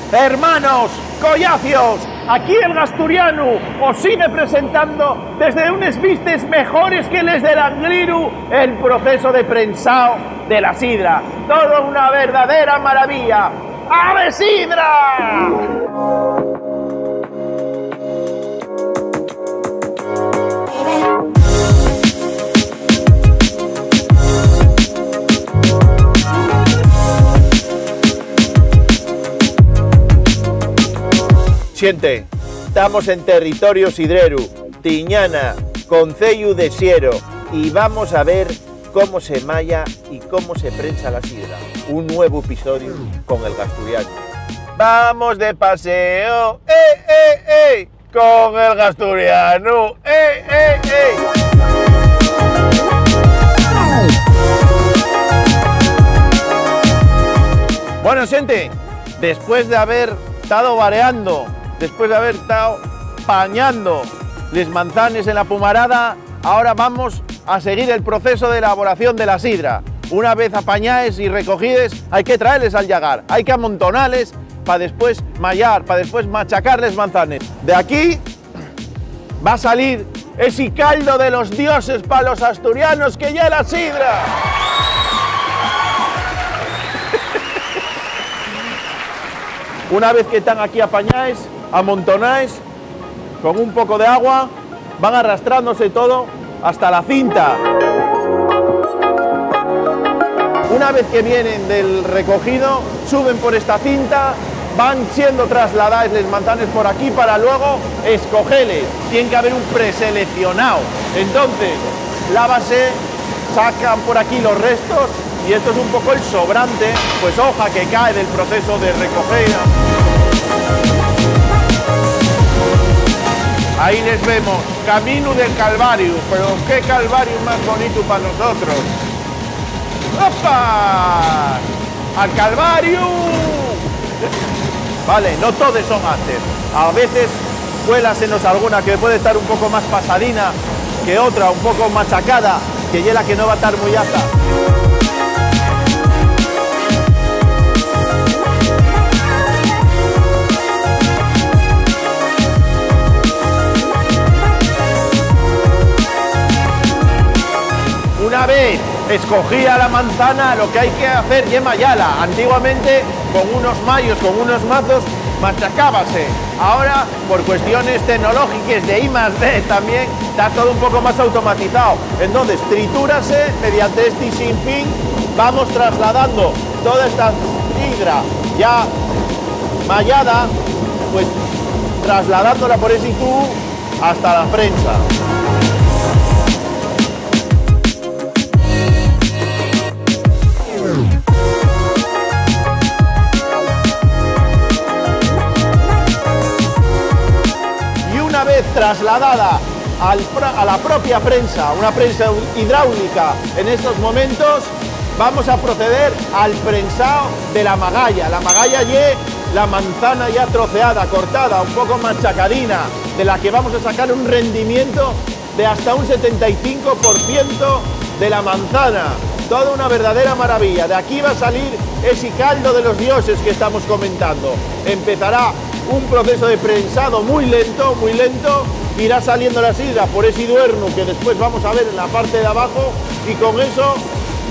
Hermanos, collacios, aquí el Gasturiano os sigue presentando desde unes vistes mejores que les del Angliru el proceso de prensado de la sidra. Todo una verdadera maravilla. ¡Ave sidra! Xente, estamos en territorio sidreru, Tiñana, concello de Siero, y vamos a ver cómo se malla y cómo se prensa la sidra. Un nuevo episodio con el Gasturiano. ¡Vamos de paseo! Con el Gasturiano. Bueno, gente, después de haber estado vareando, después de haber estado pañando les manzanes en la pumarada, ahora vamos a seguir el proceso de elaboración de la sidra. Una vez apañáis y recogides, hay que traerles al llagar, hay que amontonarles para después mallar, para después machacarles manzanes. De aquí va a salir ese caldo de los dioses para los asturianos que ya es la sidra. Una vez que están aquí apañáis, amontonáis, con un poco de agua, van arrastrándose todo hasta la cinta. Una vez que vienen del recogido, suben por esta cinta, van siendo trasladados los manzanes por aquí para luego escogerles. Tiene que haber un preseleccionado. Entonces, lávase, sacan por aquí los restos, y esto es un poco el sobrante, pues hoja que cae del proceso de recoger. Ahí les vemos, camino del Calvario, pero qué Calvario más bonito para nosotros. ¡Opa! ¡Al Calvario! Vale, no todos son antes. A veces cuélasenos alguna que puede estar un poco más pasadina que otra, un poco machacada, que ya la que no va a estar muy alta. Una vez escogida la manzana, lo que hay que hacer es mallarla. Antiguamente, con unos mallos, con unos mazos, machacábase. Ahora, por cuestiones tecnológicas de I+D también, está todo un poco más automatizado. Entonces, tritúrase mediante este sinfín, vamos trasladando toda esta sidra ya mallada, pues trasladándola por ese tubo hasta la prensa. Trasladada a la propia prensa, una prensa hidráulica en estos momentos, vamos a proceder al prensado de la magalla. La magalla es la manzana ya troceada, cortada, un poco machacadina, de la que vamos a sacar un rendimiento de hasta un 75% de la manzana. Toda una verdadera maravilla. De aquí va a salir ese caldo de los dioses que estamos comentando. Empezará un proceso de prensado muy lento, irá saliendo la sidra por ese duerno que después vamos a ver en la parte de abajo, y con eso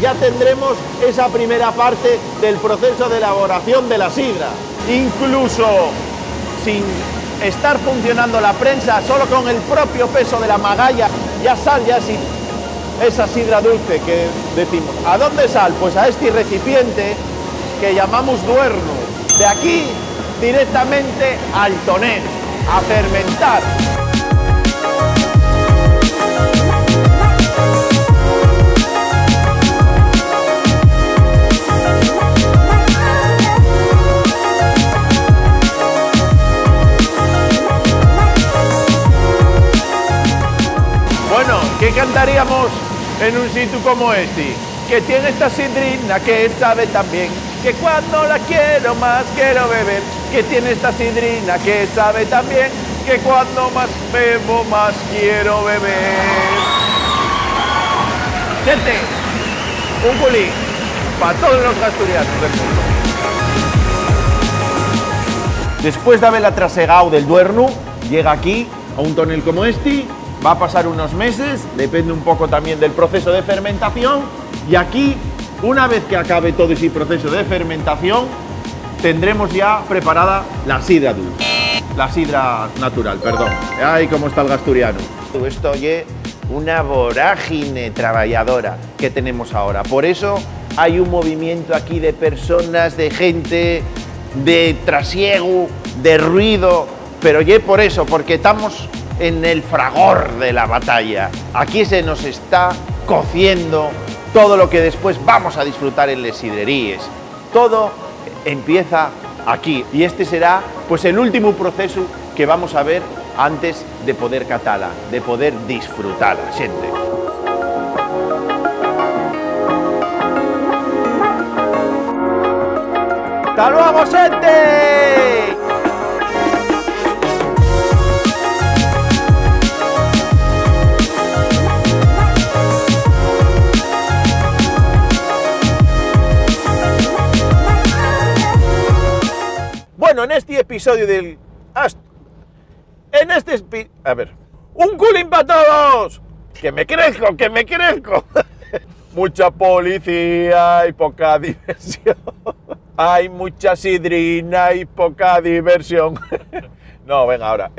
ya tendremos esa primera parte del proceso de elaboración de la sidra. Incluso sin estar funcionando la prensa, solo con el propio peso de la magalla ya sale así esa sidra dulce que decimos. ¿A dónde sale? Pues a este recipiente que llamamos duerno. De aquí directamente al toner, a fermentar. Bueno, ¿qué cantaríamos en un sitio como este? Que tiene esta sidrina que sabe también, que cuando la quiero más quiero beber, que tiene esta sidrina que sabe también, que cuando más bebo más quiero beber. Gente, un culín para todos los asturianos del mundo. Después de haberla trasegado del Duernu, llega aquí a un tonel como este, va a pasar unos meses, depende un poco también del proceso de fermentación, y aquí, una vez que acabe todo ese proceso de fermentación, tendremos ya preparada la sidra dulce, la sidra natural, perdón. Ay, cómo está el asturiano. Esto es una vorágine trabajadora que tenemos ahora. Por eso hay un movimiento aquí de personas, de gente, de trasiego, de ruido, pero por eso, porque estamos en el fragor de la batalla. Aquí se nos está cociendo todo lo que después vamos a disfrutar en las sidrerías. Todo empieza aquí y este será pues el último proceso que vamos a ver antes de poder catala, de poder disfrutarla, gente. ¡Hasta luego, gente! Bueno, en este episodio del... A ver... ¡Un culín para todos! ¡Que me crezco, que me crezco! Mucha policía y poca diversión. Hay mucha sidrina y poca diversión. No, venga, ahora...